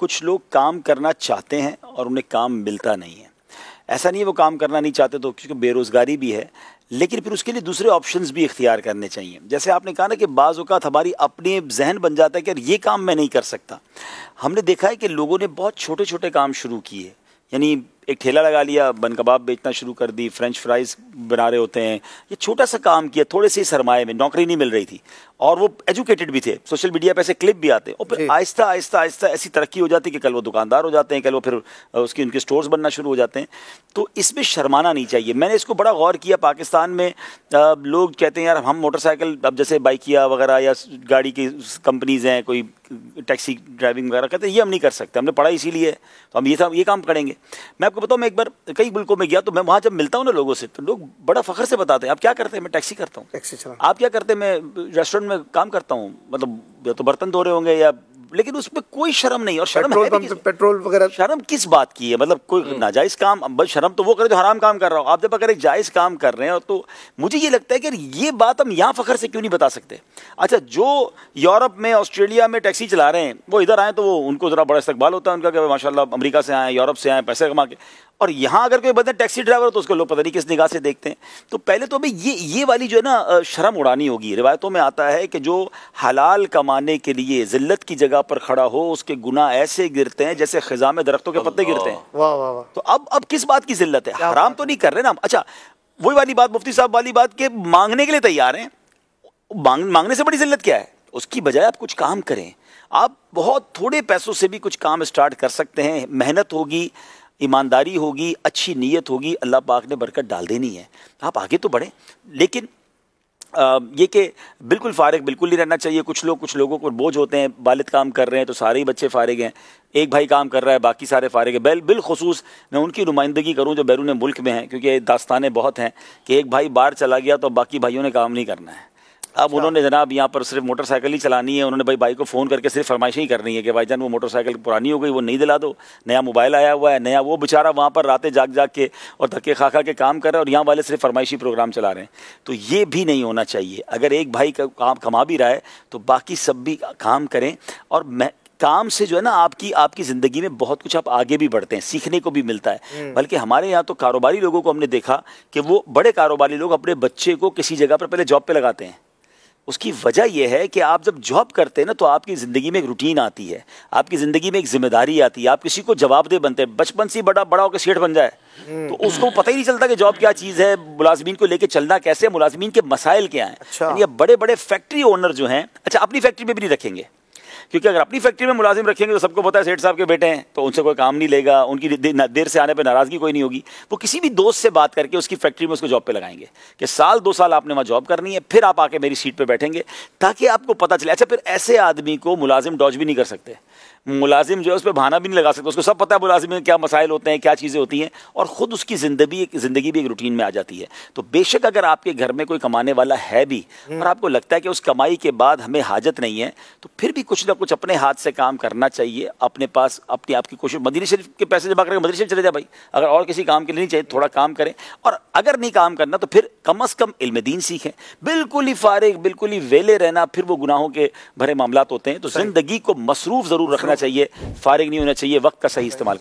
कुछ लोग काम करना चाहते हैं और उन्हें काम मिलता नहीं है। ऐसा नहीं है वो काम करना नहीं चाहते तो, क्योंकि बेरोज़गारी भी है, लेकिन फिर उसके लिए दूसरे ऑप्शंस भी इख्तियार करने चाहिए। जैसे आपने कहा ना कि बाज़ औक़ात हमारी अपने जहन बन जाता है कि यार ये काम मैं नहीं कर सकता। हमने देखा है कि लोगों ने बहुत छोटे छोटे काम शुरू किए, यानी एक ठेला लगा लिया, बन कबाब बेचना शुरू कर दी, फ्रेंच फ्राइज़ बना रहे होते हैं, ये छोटा सा काम किया थोड़े से सरमाए में, नौकरी नहीं मिल रही थी और वो एजुकेटेड भी थे, सोशल मीडिया पे ऐसे क्लिप भी आते हैं और फिर आहिस्ता आहिस्ता आहिस्ता ऐसी तरक्की हो जाती है कि कल वो दुकानदार हो जाते हैं, कल वो फिर उनके स्टोर्स बनना शुरू हो जाते हैं। तो इसमें शर्माना नहीं चाहिए। मैंने इसको बड़ा गौर किया, पाकिस्तान में लोग कहते हैं यार हम मोटरसाइकिल, अब जैसे बाइकिया वगैरह या गाड़ी की कंपनीज़ हैं, कोई टैक्सी ड्राइविंग वगैरह, कहते हैं ये हम नहीं कर सकते, हमने पढ़ा इसीलिए तो हम ये काम करेंगे। मैं आपको बताऊँ, मैं एक बार कई मुल्कों में गया तो मैं वहाँ जब मिलता हूँ ना लोगों से, तो लोग बड़ा फ़ख्र से बताते हैं आप क्या करते हैं? मैं टैक्सी करता हूँ। टैक्सी चला। आप क्या करते हैं? मैं रेस्टोरेंट में काम करता हूँ, मतलब या तो बर्तन धो रहे होंगे या, लेकिन उसमें कोई शर्म नहीं। और शर्म पेट्रोल वगैरह, शर्म किस बात की है? मतलब कोई नाजायज़ काम, शर्म तो वो करे जो हराम काम कर रहा हो। आप जब अगर एक जायज़ काम कर रहे हैं तो मुझे ये लगता है कि ये बात हम यहाँ फ़ख्र से क्यों नहीं बता सकते? अच्छा, जो यूरोप में, ऑस्ट्रेलिया में टैक्सी चला रहे हैं वो इधर आए तो वो उनको ज़रा बड़ा इस्तकबाल होता है उनका कि माशाल्लाह अमेरिका से आए, यूरोप से आए, पैसे कमा के। और यहाँ अगर कोई बंदा टैक्सी ड्राइवर हो तो उसको लोग पता नहीं किस निगाह से देखते हैं। तो पहले तो हमें ये वाली जो है ना शर्म उड़ानी होगी। रिवायतों में आता है कि जो हलाल कमाने के लिए ज़िल्लत की जगह पर खड़ा हो उसके गुनाह ऐसे गिरते हैं जैसे ख़िज़ा में दरख्तों के पत्ते गिरते हैं। वाह वाह वाह। तो अब किस बात की ज़िल्लत है? हराम तो नहीं कर रहे ना। अच्छा, वही वाली बात, मुफ्ती साहब वाली बात के मांगने के लिए तैयार हैं। मांगने से बड़ी ज़िल्लत क्या है? उसकी बजाय आप कुछ काम करें। आप बहुत थोड़े पैसों से भी कुछ काम स्टार्ट कर सकते हैं। मेहनत होगी, ईमानदारी होगी, अच्छी नीयत होगी, अल्लाह पाक ने बरकत डाल देनी है। आप आगे तो बढ़ें, लेकिन ये कि बिल्कुल फारिग बिल्कुल नहीं रहना चाहिए। कुछ लोगों को बोझ होते हैं, वालिद काम कर रहे हैं तो सारे ही बच्चे फारिग हैं, एक भाई काम कर रहा है बाकी सारे फारिग हैं। बिलखुसूस मैं उनकी नुमाइंदगी करूं जो बैरून मुल्क में हैं, क्योंकि दास्तानें बहुत हैं कि एक भाई बाहर चला गया तो बाकी भाइयों ने काम नहीं करना है। अब उन्होंने जनाब यहाँ पर सिर्फ मोटरसाइकिल ही चलानी है, उन्होंने भाई को फ़ोन करके सिर्फ फरमाइशें ही करनी है कि भाईजान वो मोटरसाइकिल पुरानी हो गई, वो नहीं दिला दो, नया मोबाइल आया हुआ है, नया। वो बेचारा वहाँ पर रातें जाग के और धक्के खा के काम कर रहा है और यहाँ वाले सिर्फ फरमाइशी प्रोग्राम चला रहे हैं। तो ये भी नहीं होना चाहिए। अगर एक भाई का काम कमा भी रहा है तो बाकी सब भी काम करें। और काम से जो है ना आपकी ज़िंदगी में बहुत कुछ आप आगे भी बढ़ते हैं, सीखने को भी मिलता है। बल्कि हमारे यहाँ तो कारोबारी लोगों को हमने देखा कि वो बड़े कारोबारी लोग अपने बच्चे को किसी जगह पर पहले जॉब पे लगाते हैं। उसकी वजह यह है कि आप जब जॉब करते हैं ना तो आपकी ज़िंदगी में एक रूटीन आती है, आपकी ज़िंदगी में एक जिम्मेदारी आती है, आप किसी को जवाबदेह बनते हैं। बचपन से बड़ा होकर सेठ बन जाए तो उसको पता ही नहीं चलता कि जॉब क्या चीज़ है, मुलाजमीन को लेकर चलना कैसे, मुलाजमीन के मसाइल क्या हैं। अच्छा। ये बड़े बड़े फैक्ट्री ओनर जो हैं, अच्छा अपनी फैक्ट्री में भी नहीं रखेंगे, क्योंकि अगर अपनी फैक्ट्री में मुलाजिम रखेंगे तो सबको पता है सेठ साहब के बेटे हैं तो उनसे कोई काम नहीं लेगा, उनकी देर से आने पर नाराज़गी कोई नहीं होगी। वो किसी भी दोस्त से बात करके उसकी फैक्ट्री में उसको जॉब पे लगाएंगे कि साल 2 साल आपने वहाँ जॉब करनी है, फिर आप आके मेरी सीट पे बैठेंगे, ताकि आपको पता चले। अच्छा, फिर ऐसे आदमी को मुलाजिम डॉज भी नहीं कर सकते, मुलाजिम जो है उस पर बहाना भी नहीं लगा सकते, उसको सब पता है मुलाजिम में क्या मसाइल होते हैं, क्या चीज़ें होती हैं, और ख़ुद उसकी ज़िंदगी भी एक रूटीन में आ जाती है। तो बेशक अगर आपके घर में कोई कमाने वाला है भी और आपको लगता है कि उस कमाई के बाद हमें हाजत नहीं है, तो फिर भी कुछ ना कुछ अपने हाथ से काम करना चाहिए। अपने पास अपनी आपकी कोशिश, मदीना शरीफ के पैसे जमा करके मदीना शरीफ चले जाए भाई, अगर और किसी काम के लिए नहीं चाहिए थोड़ा काम करें। और अगर नहीं काम करना तो फिर कम अज़ कम इल्म दीन सीखें। बिल्कुल ही फारिग, बिल्कुल ही वेले रहना फिर वो गुनाहों के भरे मामलात होते हैं। तो ज़िंदगी को मसरूफ़ ज़रूर रखना चाहिए, फारिग नहीं होना चाहिए, वक्त का सही इस्तेमाल।